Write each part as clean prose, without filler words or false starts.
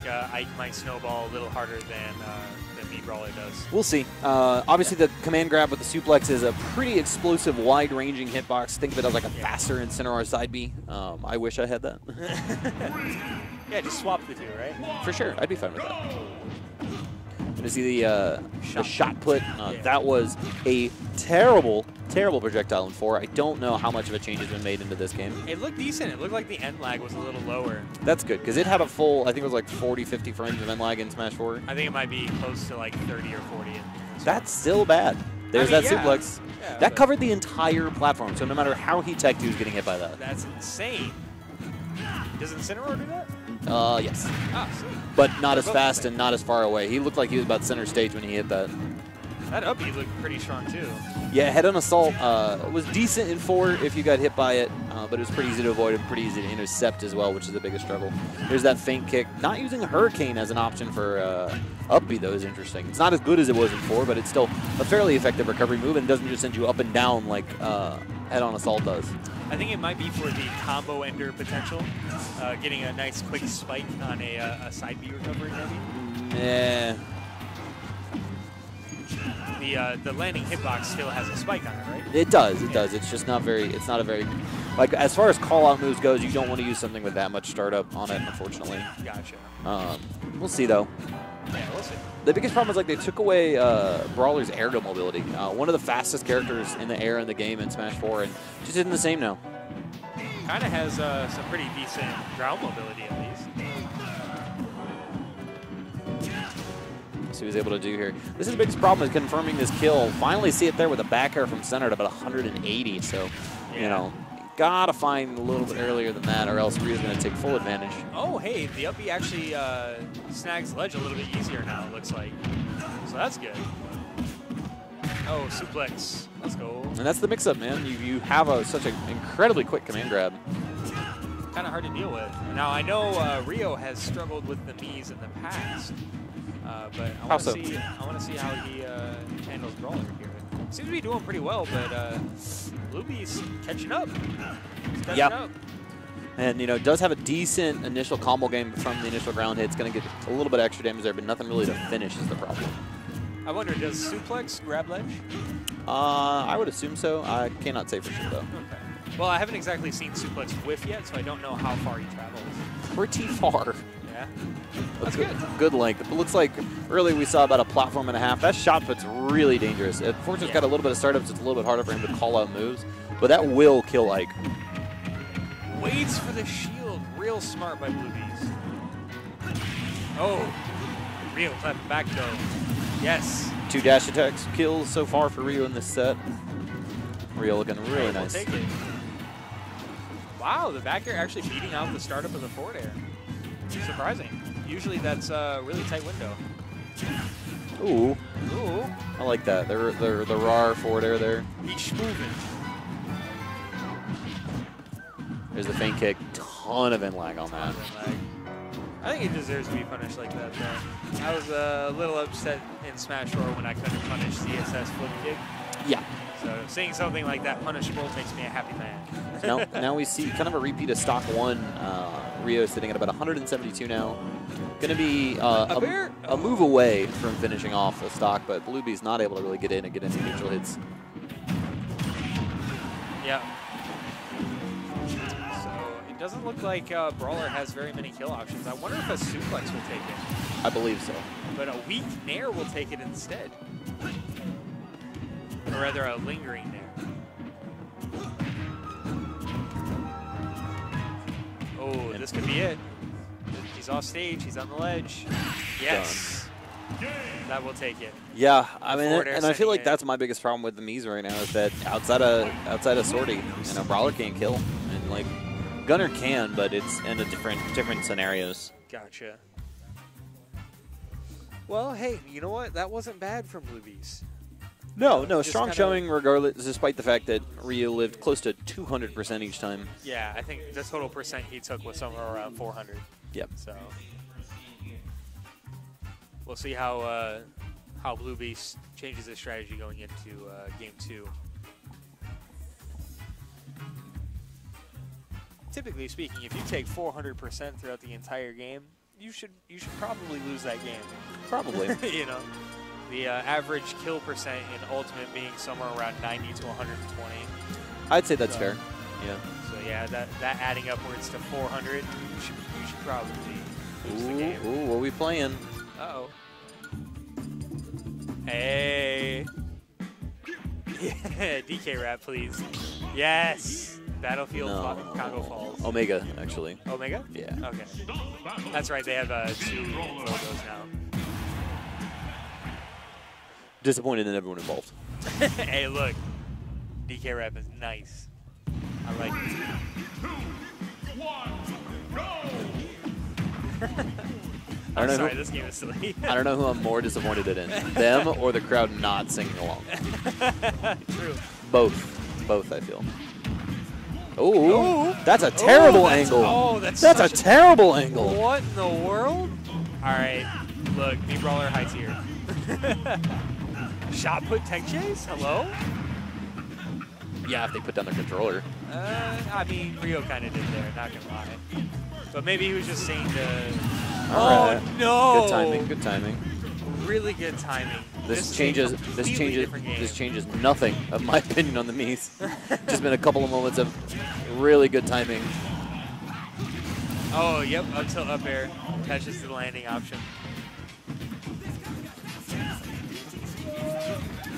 Ike might snowball a little harder than Mii Brawler does. We'll see. Obviously, the command grab with the suplex is a pretty explosive, wide-ranging hitbox. Think of it as like a faster and center or side B. I wish I had that. Yeah, just swap the two, right? For sure. I'd be fine with that. To see the shot put, that was a terrible projectile in 4. I don't know how much of a change has been made into this game. It looked decent. It looked like the end lag was a little lower. That's good, because it had a full, I think it was like 40, 50 frames of end lag in Smash 4. I think it might be close to like 30 or 40. That's still bad. There's that suplex. Yeah, that covered the entire platform, so no matter how he teched, he was getting hit by that. That's insane. Does Incineroar do that? Yes. Ah, sweet. But not as fast and not as far away. He looked like he was about center stage when he hit that. That up B looked pretty strong, too. Yeah, head-on assault was decent in 4 if you got hit by it, but it was pretty easy to avoid and pretty easy to intercept as well, which is the biggest struggle. There's that feint kick. Not using a Hurricane as an option for up B, though, is interesting. It's not as good as it was in 4, but it's still a fairly effective recovery move and doesn't just send you up and down like head-on assault does. I think it might be for the combo ender potential, getting a nice quick spike on a side B recovery, maybe. Yeah. The landing hitbox still has a spike on it, right? It does. It does. It's just not very. It's not a very, like, as far as call out moves goes, you don't want to use something with that much startup on it, unfortunately. Gotcha. We'll see though. Yeah, we'll see. The biggest problem is like they took away Brawler's aerial mobility. One of the fastest characters in the air in the game in Smash 4, and just isn't the same now. Kind of has some pretty decent ground mobility at least. So he was able to do here. This is the biggest problem is confirming this kill. Finally see it there with a back air from center at about 180. So, you know, gotta find a little bit earlier than that, or else Rio's gonna take full advantage. Oh, hey, the up B actually snags ledge a little bit easier now, it looks like. So that's good. Oh, suplex. Let's go. And that's the mix-up, man. You have such an incredibly quick command grab. Kind of hard to deal with. Now, I know Rio has struggled with the Miis in the past. But I want to see how he handles Brawler here. Seems to be doing pretty well, but BlueBeast catching up. He's catching up. And, you know, does have a decent initial combo game from the initial ground hit. It's going to get a little bit of extra damage there, but nothing really to finish is the problem. I wonder, does suplex grab ledge? I would assume so. I cannot say for sure, though. Okay. Well, I haven't exactly seen suplex whiff yet, so I don't know how far he travels. Pretty far. Yeah. That's good. Good length. It looks like earlier we saw about a platform and a half. That shot put's really dangerous. Fortune's got a little bit of startups. It's a little bit harder for him to call out moves, but that will kill Ike. Waits for the shield. Real smart by BlueBeast. Oh. Rio clapping back though. Yes. 2 dash attacks kills so far for Rio in this set. Rio looking really nice. We'll take it. Wow, the back air actually beating out the startup of the forward air. Surprising. Usually that's a really tight window. Ooh. Ooh. I like that. The raw forward air there. Each moving. There's the feint kick. Ton of end lag on that. I think he deserves to be punished like that, though. I was a little upset in Smash 4 when I couldn't punish CSS flip kick. Yeah. So seeing something like that punishable makes me a happy man. now we see kind of a repeat of stock 1. Rio sitting at about 172 now. Going to be a move away from finishing off the stock, but BlueBeast's not able to really get in and get any neutral hits. Yeah. So it doesn't look like Brawler has very many kill options. I wonder if a suplex will take it. I believe so. But a weak nair will take it instead. Or rather, a lingering nair. Oh, this could be it. He's off stage. He's on the ledge. Yes. Done. That will take it. Yeah, I mean, and I feel like that's my biggest problem with the Miis right now is that outside of sortie, you know, Brawler can't kill, and like Gunner can, but it's in a different scenarios. Gotcha. Well, hey, you know what? That wasn't bad from BlueBeast. No, strong showing regardless, despite the fact that Rio lived close to 200% each time. Yeah, I think the total percent he took was somewhere around 400. Yep. So we'll see how BlueBeast changes his strategy going into Game 2. Typically speaking, if you take 400% throughout the entire game, you should probably lose that game. Probably. You know, the average kill percent in Ultimate being somewhere around 90 to 120. I'd say that's fair. Yeah. So yeah, that adding upwards to 400, you should probably lose the game. Ooh, what are we playing? Uh-oh. Hey. Yeah, DK rap, please. Yes. Battlefield Congo Falls. Omega, actually. Omega? Yeah. Okay. That's right. They have 2 logos now. Disappointed in everyone involved. Hey, look. DK rap is nice. I like it. 3, 2, 1, go! I'm sorry, this game is silly. I don't know who I'm more disappointed in, them or the crowd not singing along. True. Both, I feel. Ooh, that's a terrible angle. That's a terrible angle. What in the world? All right, look, Mii Brawler hides here. Shot put tech chase? Hello? Yeah, if they put down their controller. I mean, Rio kind of did there, not gonna lie. But maybe he was just saying to... Right. No! Good timing, good timing. Really good timing. This changes nothing of my opinion on the Miis. Just been a couple of moments of really good timing. Oh, yep, up tilt up air. Catches the landing option.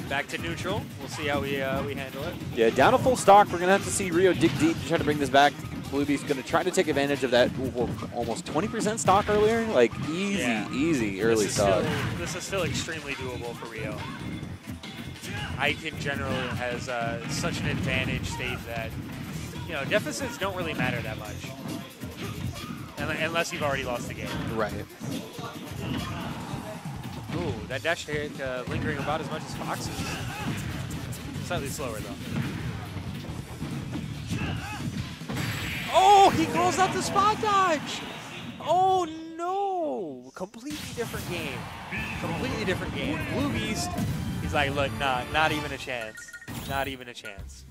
Back to neutral. We'll see how we handle it. Yeah, down to full stock. We're going to have to see Rio dig deep to try to bring this back. BlueBeast going to try to take advantage of that almost 20% stock earlier. Like, easy early stock. This is still extremely doable for Rio. Icon generally has such an advantage state that, you know, deficits don't really matter that much. Unless you've already lost the game. Right. Ooh, that dash hit lingering about as much as Fox's. Slightly slower, though. Oh, he calls out the spot dodge! Oh, no! Completely different game. Completely different game. BlueBeast, he's like, look, nah, not even a chance. Not even a chance.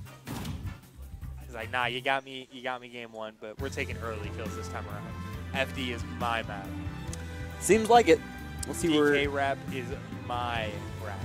He's like, nah, you got me game 1, but we're taking early kills this time around. FD is my map. Seems like it. Let's see where... DK rap is my rap.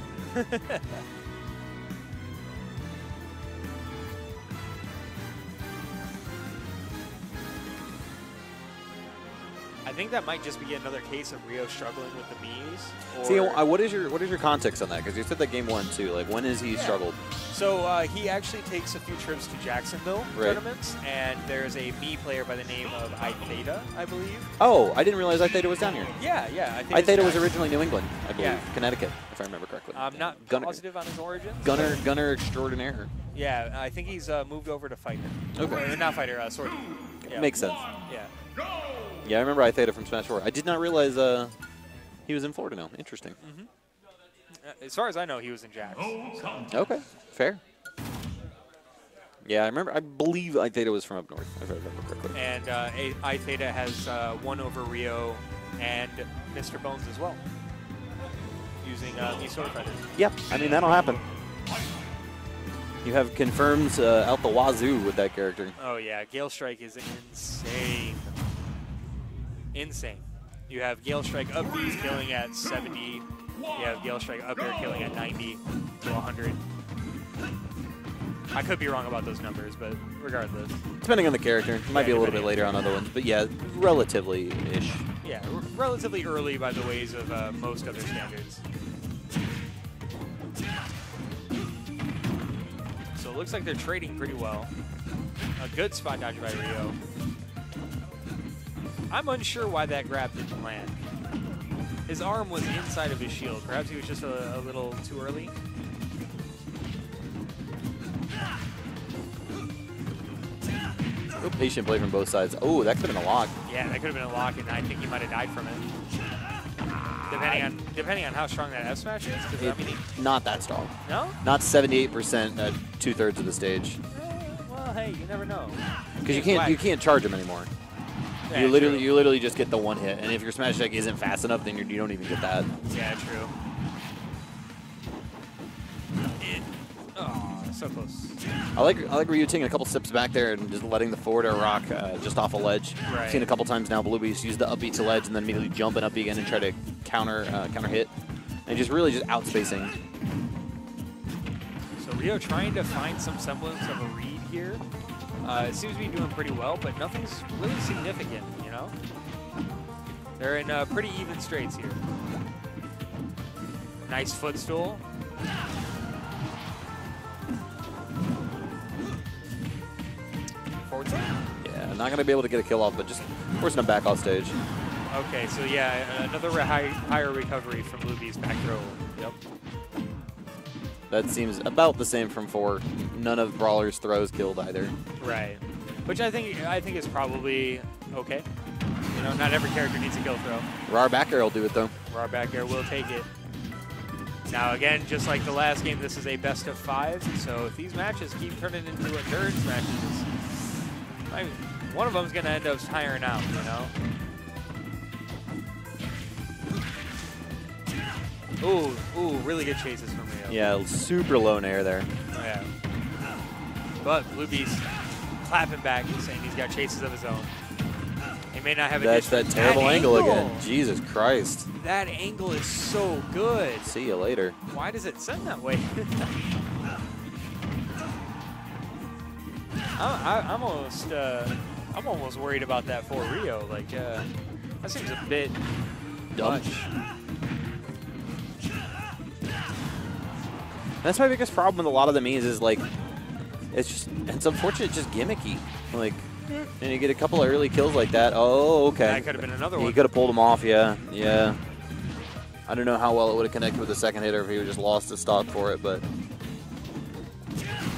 I think that might just be another case of Rio struggling with the Miis. See, what is your context on that? Because you said that game 1 too. Like, when has he struggled? So he actually takes a few trips to Jacksonville tournaments, and there's a Mii player by the name of iTheta, I believe. Oh, I didn't realize iTheta was down here. Yeah. iTheta was originally New England, I believe, Connecticut, if I remember correctly. I'm not positive on his origins. Gunner extraordinaire. Yeah, I think he's moved over to Fighter. Okay. Or not Fighter, Sword. Yeah. Makes sense. Yeah. Yeah, I remember iTheta from Smash 4. I did not realize he was in Florida now. Interesting. Mm-hmm. As far as I know, he was in Jax. Okay, fair. Yeah, I believe iTheta was from up north, if I remember correctly. And iTheta has won over Rio and Mr. Bones as well, using Mii Sword Fighter. Yep, I mean, that'll happen. You have confirms out the wazoo with that character. Oh, yeah. Gale Strike is insane. Insane. You have Gale Strike up B killing at 70. You have Gale Strike up air killing at 90 to 100. I could be wrong about those numbers, but regardless. Depending on the character. It might be a little bit later on other ones, but yeah, relatively-ish. Yeah, relatively early by the ways of most other standards. So it looks like they're trading pretty well. A good spot dodge by Rio. I'm unsure why that grab didn't land. His arm was inside of his shield. Perhaps he was just a little too early. Patient play from both sides. Oh, that could have been a lock. Yeah, that could have been a lock, and I think he might have died from it. Depending on how strong that F smash is. I mean, not that strong. No? Not 78% at 2/3 of the stage. Well, hey, you never know. Because you can't charge him anymore. Yeah, you literally just get the one hit, and if your smash deck isn't fast enough, then you don't even get that. so close. I like Ryu taking a couple steps back there and just letting the forward air rock just off a ledge. Right. I've seen a couple times now BlueBeast use the up B to ledge and then immediately jump and up B again and try to counter hit. And just really just outspacing. So Rio trying to find some semblance of a read here. It seems to be doing pretty well, but nothing's really significant, you know? They're in pretty even straights here. Nice footstool. Forward side? Yeah, not going to be able to get a kill off, but just forcing him back off stage. Okay, so yeah, another higher recovery from BlueBeast back throw. Yep. That seems about the same from 4. None of Brawler's throws killed either. Right. Which I think is probably okay. You know, not every character needs a kill throw. Raw back air will do it though. Raw back air will take it. Now again, just like the last game, this is a best of 5. So if these matches keep turning into endurance matches, one of them's gonna end up tiring out. You know. Ooh, really good chases from Rio. Yeah, super low in air there. Oh, yeah. But BlueBeast clapping back and saying he's got chases of his own. He may not have a That's that terrible angle again. Jesus Christ. That angle is so good. See you later. Why does it send that way? I'm almost worried about that for Rio. Like, that seems a bit much. That's my biggest problem with a lot of the Miis is like, it's unfortunate, it's just gimmicky. Like, and you get a couple of early kills like that. Oh, okay. That could have been another one. He could have pulled him off, yeah. I don't know how well it would have connected with the second hitter if he would just lost his stock for it, but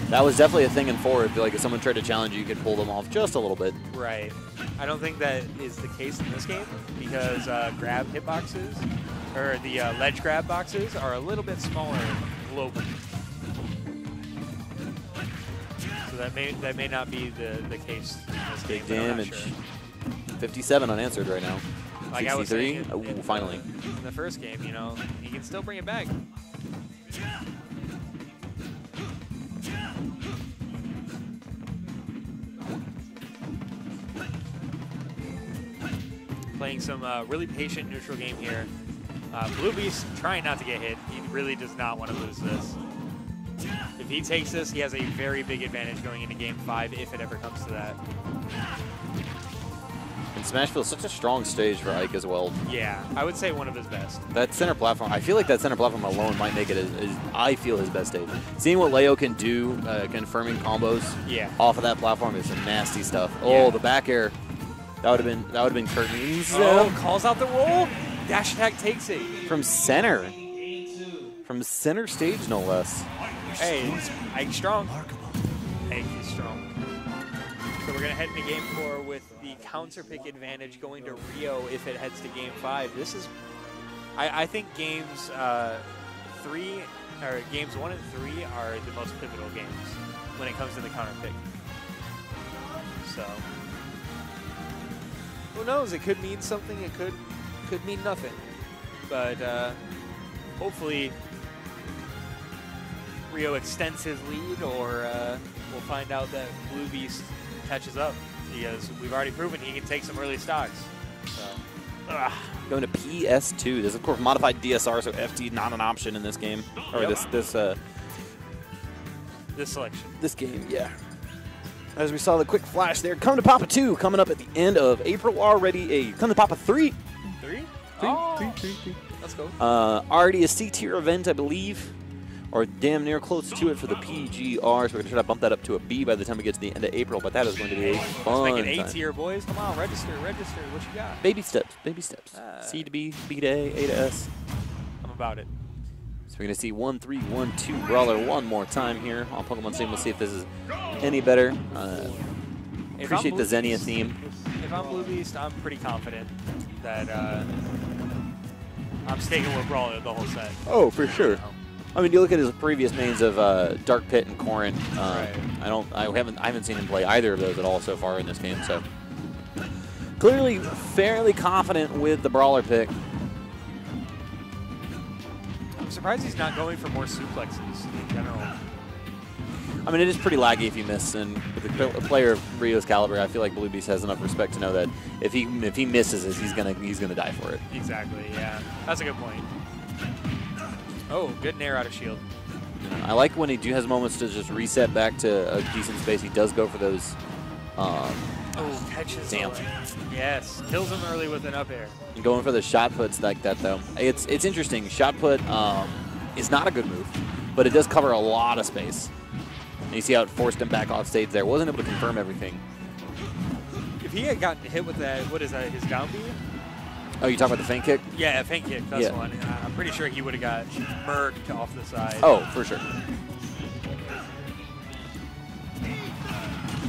that was definitely a thing in 4. I feel like if someone tried to challenge you, you could pull them off just a little bit. Right. I don't think that is the case in this game because grab hitboxes, or the ledge grab boxes, are a little bit smaller globally. So that may not be the case in this game. Big damage. 57 unanswered right now. Like I was saying, finally. In the first game, you know, he can still bring it back. Playing some really patient neutral game here. BlueBeast trying not to get hit. He really does not want to lose this. If he takes this, he has a very big advantage going into Game 5 if it ever comes to that. And Smashville is such a strong stage for Ike as well. Yeah, I would say one of his best. That center platform, I feel like that center platform alone might make it, I feel, his best stage. Seeing what Leo can do, confirming combos off of that platform is some nasty stuff. Oh, the back air. That would have been curtains. Oh, calls out the roll. Dash attack takes it. From center. From center stage, no less. Hey, Ike's strong. Ike is strong. So we're going to head into Game 4 with the counter pick advantage going to Rio if it heads to Game 5. This is, I think games 3, or games 1 and 3 are the most pivotal games when it comes to the counter pick. So, who knows? It could mean something. It could mean nothing. But hopefully Rio extends his lead, or we'll find out that BlueBeast catches up, because we've already proven he can take some early stocks. So, going to PS2. There's of course modified DSR, so FT not an option in this game, or this selection. This game, yeah. As we saw the quick flash there, Come to Papa 2 coming up at the end of April already. Come to Papa 3. 3? Three. Let's go. Already a C-tier event, I believe, or damn near close to it for the PGR. So we're going to try to bump that up to a B by the time we get to the end of April, but that is going to be a fun Let's make an A-tier, boys. Come on, register. What you got? Baby steps. C to B, B to A to S. I'm about it. So we're going to see 1-3, 1-2 Brawler one more time here on Pokemon Stadium. We'll see if this is any better. Appreciate the Xenia theme. If I'm BlueBeast, I'm pretty confident that I'm sticking with Brawler the whole set. Oh, for sure. I mean, you look at his previous mains of Dark Pit and Corrin. I haven't seen him play either of those at all so far in this game. So clearly, fairly confident with the Brawler pick. I'm surprised he's not going for more suplexes in general. I mean, it is pretty laggy if you miss, and with a player of Rio's caliber, I feel like BlueBeast has enough respect to know that if he misses it, he's gonna die for it. Exactly. Yeah, that's a good point. Oh, good nair out of shield. I like when he has moments to just reset back to a decent space. He does go for those. Oh, catches. Damn. Yes, kills him early with an up air. Going for the shot puts like that though. It's interesting. Shot put is not a good move, but it does cover a lot of space. And you see how it forced him back off stage there. Wasn't able to confirm everything. If he had gotten hit with that, what is that, his down B? Oh, you talking about the feint kick? Yeah, feint kick, that's one. I'm pretty sure he would have got murked off the side. Oh, for sure.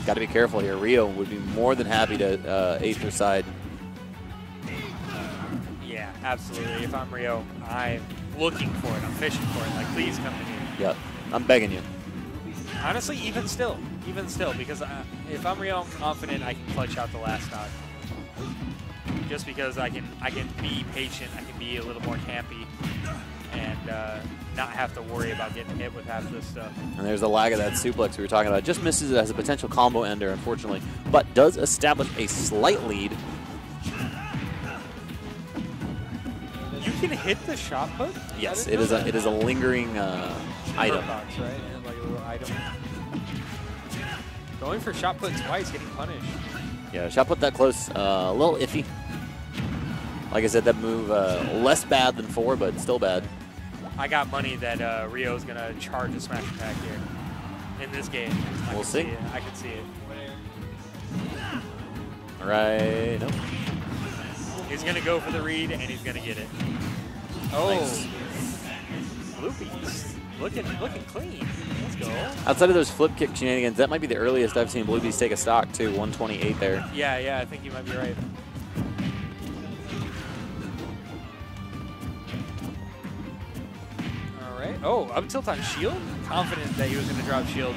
Got to be careful here. Rio would be more than happy to Aether side. Yeah, absolutely. If I'm Rio, I'm looking for it. I'm fishing for it. Like, please come to me. Yep, I'm begging you. Honestly, even still, because if I'm Rio, I'm confident I can clutch out the last stock. Just because I can be patient, I can be a little more campy, and not have to worry about getting hit with half this stuff. And there's the lag of that suplex we were talking about. Just misses it as a potential combo ender, unfortunately, but does establish a slight lead. You can hit the shot put? Yes, it is a lingering item. Box, right? And like a little item. Going for shot put twice, getting punished. Yeah, shot put that close, a little iffy. Like I said, that move less bad than 4, but still bad. I got money that Rio's going to charge a smash attack here in this game. We'll see. I can see it. All right. Nope. He's going to go for the read, and he's going to get it. Oh. Nice. BlueBeast looking clean. Let's go. Outside of those flip kick shenanigans, that might be the earliest I've seen BlueBeast take a stock, too. 128 there. Yeah, I think you might be right. Oh, up tilt on shield? Confident that he was going to drop shield.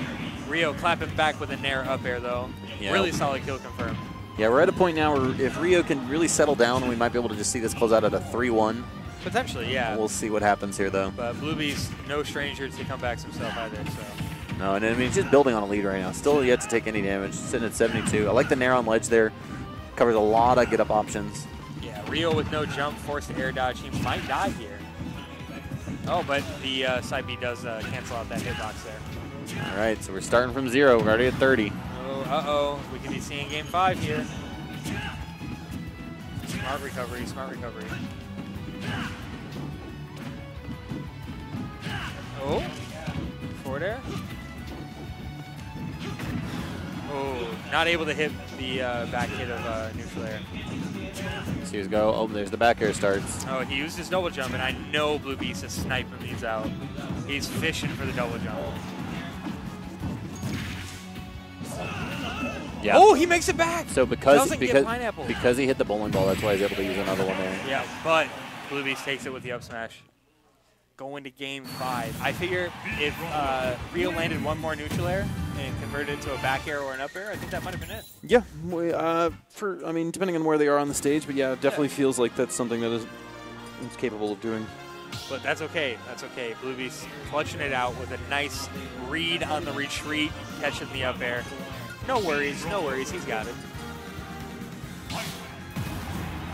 Rio clapping back with a nair up air, though. Yeah. Really solid kill confirmed. Yeah, we're at a point now where if Rio can really settle down, we might be able to just see this close out at a 3-1. Potentially, yeah. We'll see what happens here, though. But BlueBeast, no stranger to comebacks himself either, so. No, and I mean, he's just building on a lead right now. Still yet to take any damage, sitting at 72. I like the nair on ledge there. Covers a lot of get-up options. Yeah, Rio with no jump, forced to air dodge. He might die here. Oh, but the side B does cancel out that hitbox there. All right, so we're starting from 0. We're already at 30. Oh, uh-oh. We could be seeing game 5 here. Smart recovery, smart recovery. Oh, forward air. Oh, not able to hit the back hit of neutral air. See who's go. Oh, there's the back air starts. Oh, he used his double jump, and I know BlueBeast is sniping these out. He's fishing for the double jump. Yeah. Oh, he makes it back. So because he hit the bowling ball, that's why he's able to use another one there. Yeah, but BlueBeast takes it with the up smash. Going to game 5. I figure if Rio landed one more neutral air and converted it to a back air or an up air, I think that might have been it. Yeah, I mean, depending on where they are on the stage, but yeah, it definitely feels like that's something that is capable of doing. But that's okay. That's okay. BlueBeast clutching it out with a nice read on the retreat, catching the up air. No worries, no worries. He's got it.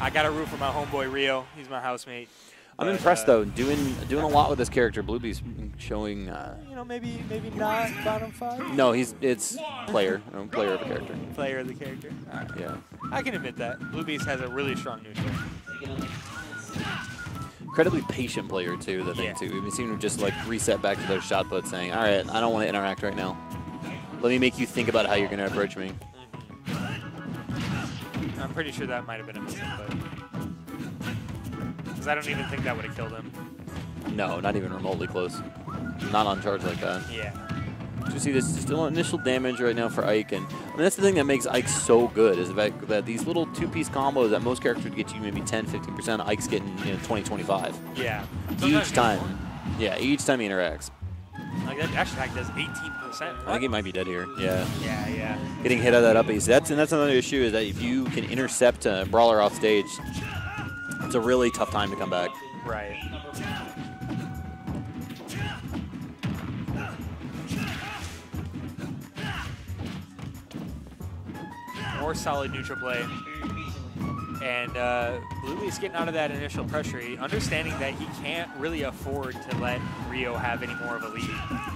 I got a root for my homeboy Rio. He's my housemate. I'm impressed though, doing a lot with this character. BlueBeast showing. You know, maybe not bottom 5. No, it's player of a character. Player of the character. All right. Yeah. I can admit that. BlueBeast has a really strong neutral. Incredibly patient player too. The thing too. We've seen him just like reset back to those shot puts, saying, "All right, I don't want to interact right now. Let me make you think about how you're going to approach me." I'm pretty sure that might have been a mistake, but. I don't even think that would have killed him. No, not even remotely close. Not on charge like that. Yeah. You see this still initial damage right now for Ike, and I mean, that's the thing that makes Ike so good is the fact that these little 2-piece combos that most characters would get you maybe 10-15%, Ike's getting 20-25. Yeah. Each time. Yeah, each time he interacts. Like that dash attack does 18%. I think he might be dead here. Yeah. Yeah. Getting hit out of that up ace. That's another issue is that if you can intercept a brawler off stage, it's a really tough time to come back. Right. more solid neutral play. And BlueBeast getting out of that initial pressure, understanding that he can't really afford to let Rio have any more of a lead.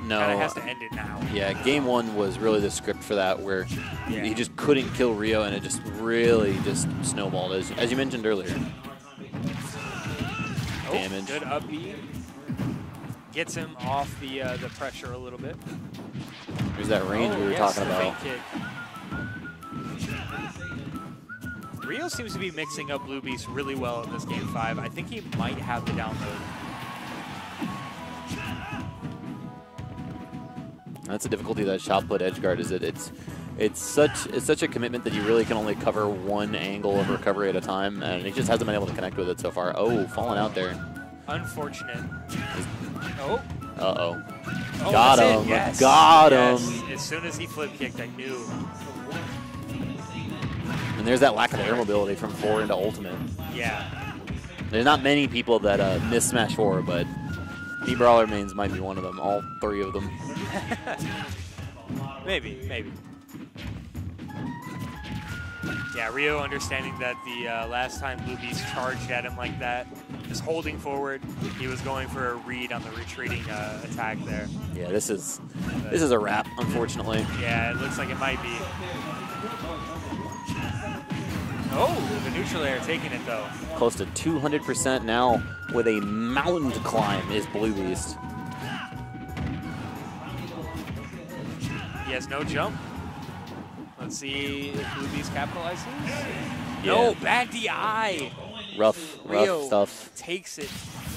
No. Kind of has to end it now. Yeah, game one was really the script for that, where he just couldn't kill Rio, and it just really just snowballed, as you mentioned earlier. Oh, Damage. Good up B. Gets him off the pressure a little bit. There's that range we were talking about. Rio seems to be mixing up BlueBeast really well in this game 5. I think he might have the download. That's the difficulty of that shot put edge guard, is that it's such a commitment that you really can only cover one angle of recovery at a time, and he just hasn't been able to connect with it so far. Oh, falling out there. Unfortunate. Oh. Uh-oh. Oh, got him. Yes. Got yes. him. As soon as he flip kicked, I knew. And there's that lack of air mobility from 4 into ultimate. Yeah. There's not many people that miss Smash 4, but Mii Brawler mains might be one of them. All 3 of them. Maybe. Yeah, Rio understanding that the last time BlueBeast charged at him like that, just holding forward, he was going for a read on the retreating attack there. Yeah, this is a wrap, unfortunately. Yeah, it looks like it might be. Oh, the neutral air taking it though. Close to 200% now with a mountain to climb is BlueBeast. He has no jump. Let's see if BlueBeast capitalizes. Yeah. No, bad DI. Rough Rio stuff. Takes it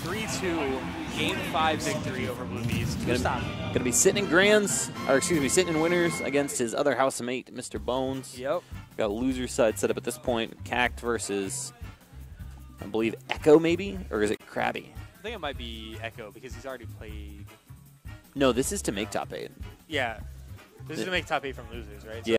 3-2. Game 5 victory over BlueBeast. Gonna be sitting in grands, or excuse me, sitting in winners against his other housemate, Mr. Bones. Yep. Got loser side set up at this point. Cact versus, I believe, Echo maybe? Or is it Krabby? I think it might be Echo because he's already played. No, this is to make top 8. Yeah. This is to make top 8 from losers, right? Yeah.